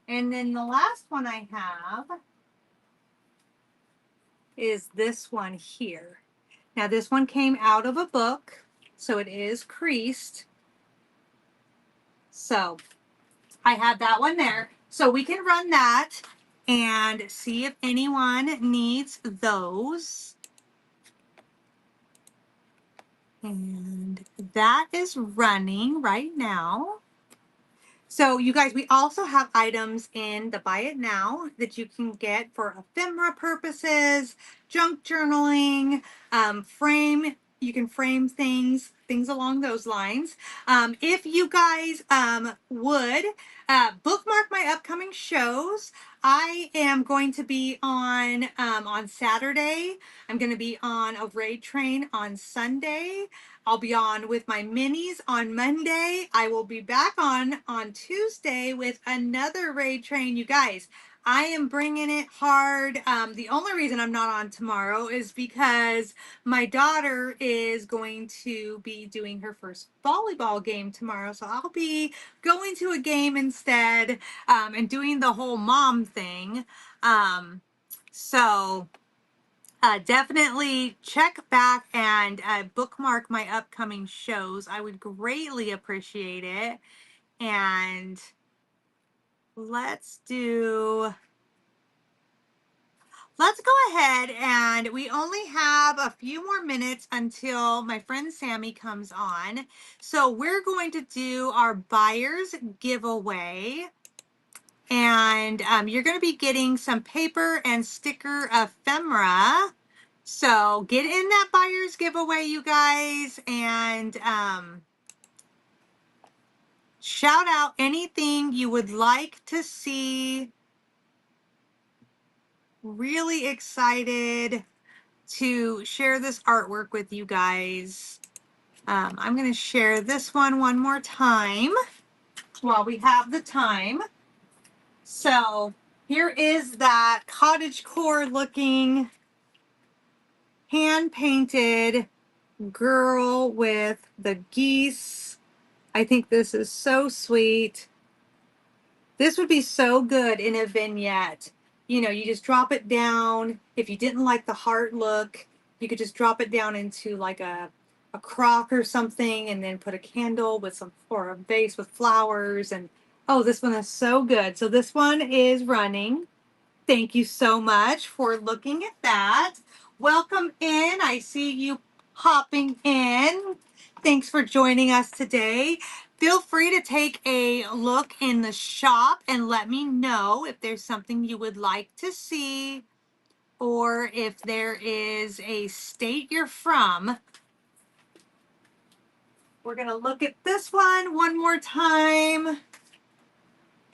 And then the last one I have is this one here. Now this one came out of a book, so it is creased. So I have that one there. So we can run that. and see if anyone needs those. And that is running right now. So you guys, we also have items in the Buy It Now that you can get for ephemera purposes, junk journaling, frame. You can frame things along those lines. If you guys would bookmark my upcoming shows, I am going to be on Saturday. I'm going to be on a raid train on Sunday. I'll be on with my minis on Monday. I will be back on Tuesday with another raid train. You guys, I am bringing it hard. The only reason I'm not on tomorrow is because my daughter is going to be doing her first volleyball game tomorrow. So I'll be going to a game instead, and doing the whole mom thing. So definitely check back and bookmark my upcoming shows. I would greatly appreciate it. And let's go ahead, and we only have a few more minutes until my friend Sammy comes on. So we're going to do our buyer's giveaway. And you're going to be getting some paper and sticker ephemera. So get in that buyer's giveaway, you guys, and shout out anything you would like to see. Really excited to share this artwork with you guys. I'm going to share this one more time while we have the time. So here is that cottagecore looking hand painted girl with the geese. I think this is so sweet. This would be so good in a vignette. You know, you just drop it down. If you didn't like the heart look, you could just drop it down into like a crock or something, and then put a candle with some, or a vase with flowers. And oh, this one is so good. So this one is running. Thank you so much for looking at that. Welcome in. I see you hopping in. Thanks for joining us today. Feel free to take a look in the shop and let me know if there's something you would like to see, or if there is a state you're from. We're going to look at this one more time.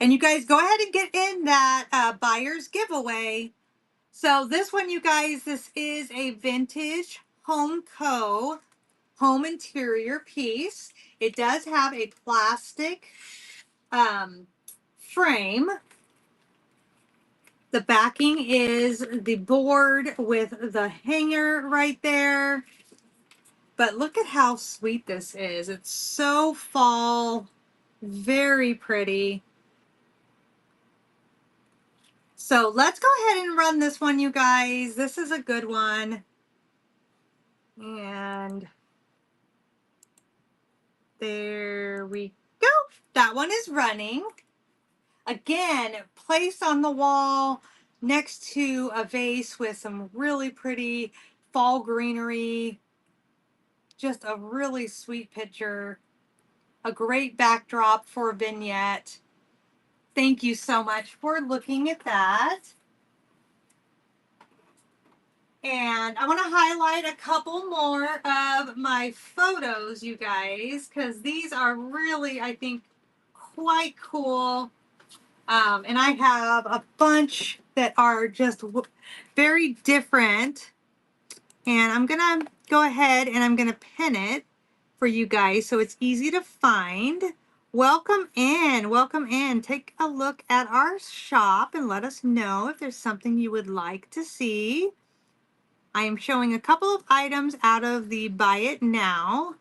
And you guys go ahead and get in that buyer's giveaway. So this one, you guys, this is a vintage Home Co. home interior piece. It does have a plastic frame. The backing is the board with the hanger right there. But look at how sweet this is. It's so fall, very pretty. So let's go ahead and run this one, you guys. This is a good one. And there we go. That one is running. Again, placed on the wall next to a vase with some really pretty fall greenery. Just a really sweet picture. A great backdrop for a vignette. Thank you so much for looking at that. And I want to highlight a couple more of my photos, you guys, because these are really, I think, quite cool. And I have a bunch that are just very different. And I'm going to go ahead and I'm going to pin it for you guys so it's easy to find. Welcome in. Welcome in. Take a look at our shop and let us know if there's something you would like to see. I am showing a couple of items out of the Buy It Now.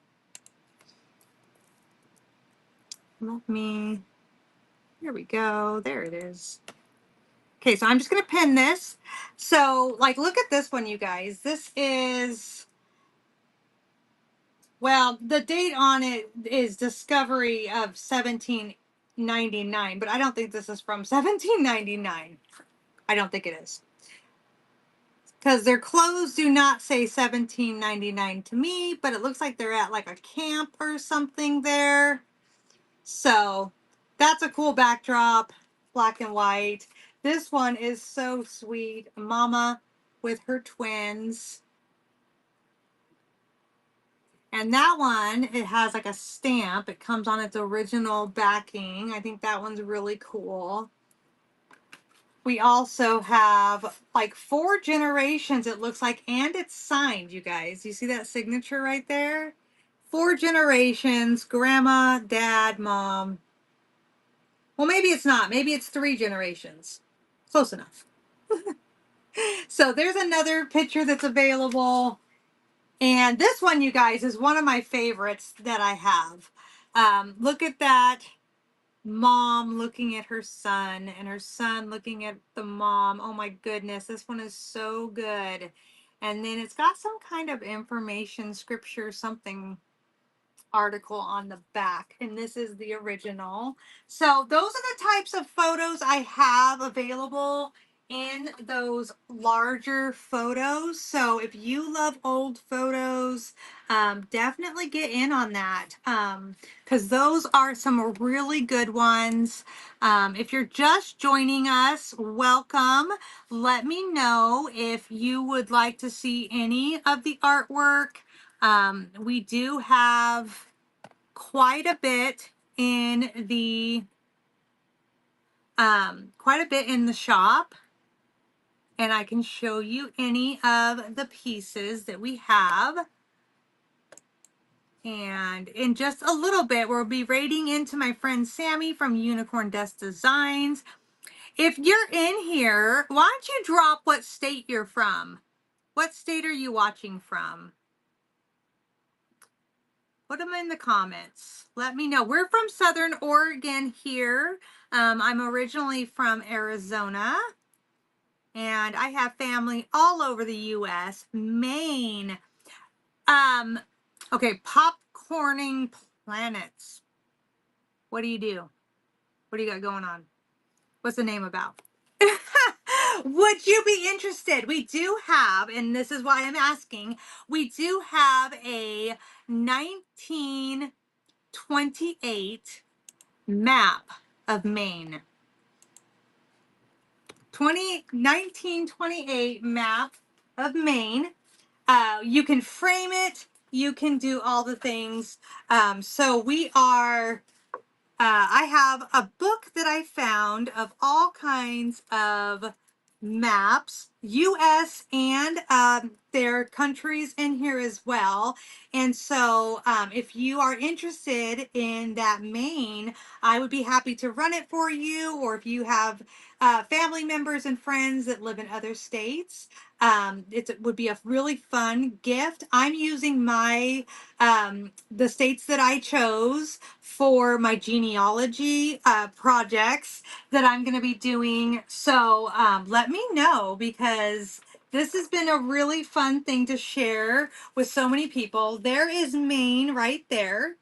Here we go. There it is. Okay, so I'm just going to pin this. So, like, look at this one, you guys. This is, well, the date on it is discovery of 1799, but I don't think this is from 1799. I don't think it is. Because their clothes do not say $17.99 to me, but it looks like they're at like a camp or something there. So that's a cool backdrop, black and white. This one is so sweet. Mama with her twins. And that one, it has like a stamp. It comes on its original backing. I think that one's really cool. We also have like 4 generations, it looks like, and it's signed, you guys. You see that signature right there? 4 generations, grandma, dad, mom. Well, maybe it's not. Maybe it's 3 generations. Close enough. So there's another picture that's available. And this one, you guys, is one of my favorites that I have. Look at that mom looking at her son and her son looking at the mom. Oh my goodness, this one is so good. And then it's got some kind of information, scripture, something article on the back, and this is the original. So those are the types of photos I have available in those larger photos. So if you love old photos, definitely get in on that, because those are some really good ones. If you're just joining us, welcome. Let me know if you would like to see any of the artwork. We do have quite a bit in the shop, and I can show you any of the pieces that we have. And in just a little bit, we'll be raiding into my friend Sammy from Unicorn Dust Designs. If you're in here, why don't you drop what state you're from? What state are you watching from? Put them in the comments. Let me know. We're from Southern Oregon here. I'm originally from Arizona, and I have family all over the U.S. Maine. Okay, popcorning planets. What do you do? What do you got going on? What's the name about? Would you be interested? We do have, and this is why I'm asking, we do have a 1928 map of Maine. 1928 map of Maine. You can frame it. You can do all the things. So we are I have a book that I found of all kinds of maps, U.S. and there are countries in here as well. And so if you are interested in that Maine, I would be happy to run it for you. Or if you have family members and friends that live in other states, it would be a really fun gift. I'm using my the states that I chose for my genealogy projects that I'm going to be doing. So let me know, because this has been a really fun thing to share with so many people. There is Maine right there,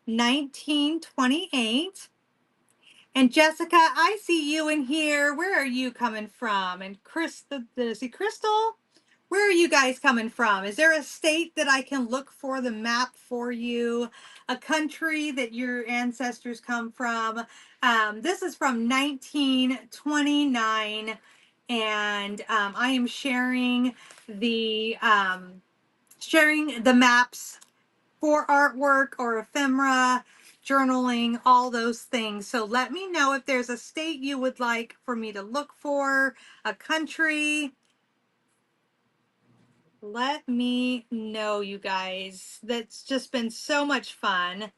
1928. And Jessica, I see you in here. Where are you coming from? And Crystal? Where are you guys coming from? Is there a state that I can look for the map for you? A country that your ancestors come from? This is from 1929, and I am sharing the maps for artwork or ephemera, journaling, all those things. So let me know if there's a state you would like for me to look for, a country. Let me know, you guys. That's just been so much fun.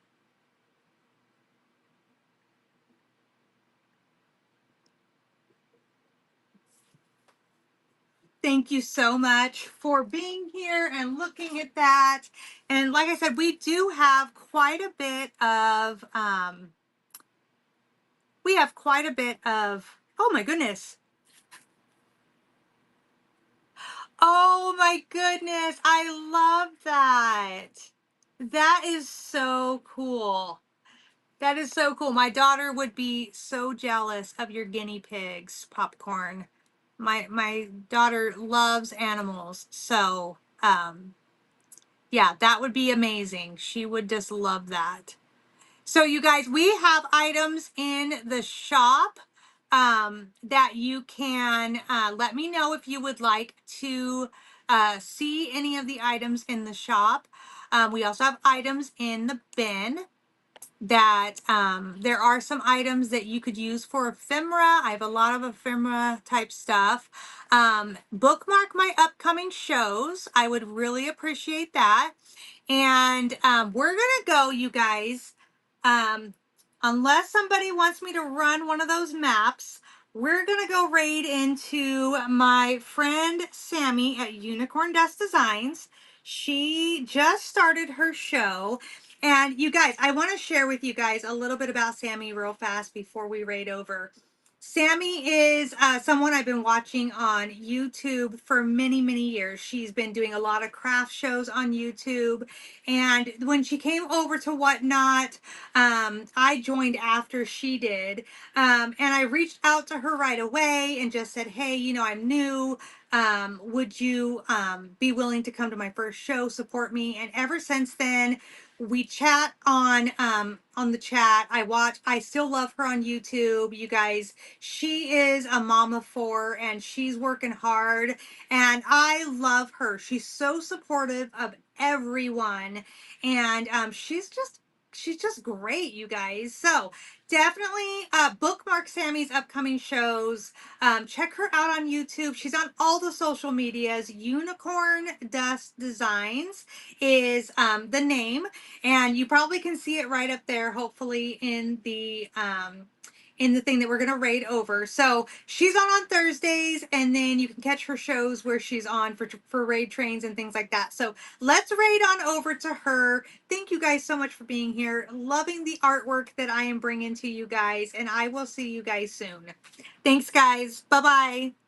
Thank you so much for being here and looking at that. And like I said, we do have quite a bit of, oh my goodness. Oh my goodness. I love that. That is so cool. That is so cool. My daughter would be so jealous of your guinea pigs, Popcorn. My daughter loves animals, so yeah, that would be amazing. She would just love that. So you guys, we have items in the shop that you can let me know if you would like to see any of the items in the shop. We also have items in the bin that there are some items that you could use for ephemera. I have a lot of ephemera type stuff. Bookmark my upcoming shows. I would really appreciate that. And we're going to go, you guys, um, unless somebody wants me to run one of those maps, we're going to go right into my friend Sammy at Unicorn Dust Designs. She just started her show. And you guys, I want to share with you guys a little bit about Sammy real fast before we raid over. Sammy is someone I've been watching on YouTube for many, many years. She's been doing a lot of craft shows on YouTube. And when she came over to Whatnot, I joined after she did. And I reached out to her right away and just said, hey, you know, I'm new. Would you be willing to come to my first show, support me? And ever since then, we chat on the chat. I still love her on YouTube. You guys, she is a mom of four and she's working hard and I love her. She's so supportive of everyone and she's just great, you guys. So definitely bookmark Sammy's upcoming shows. Check her out on YouTube. She's on all the social medias. Unicorn Dust Designs is the name, and you probably can see it right up there, hopefully in the thing that we're going to raid over. So she's on Thursdays, and then you can catch her shows where she's on for raid trains and things like that. So let's raid on over to her. Thank you guys so much for being here. Loving the artwork that I am bringing to you guys, and I will see you guys soon. Thanks, guys. Bye-bye.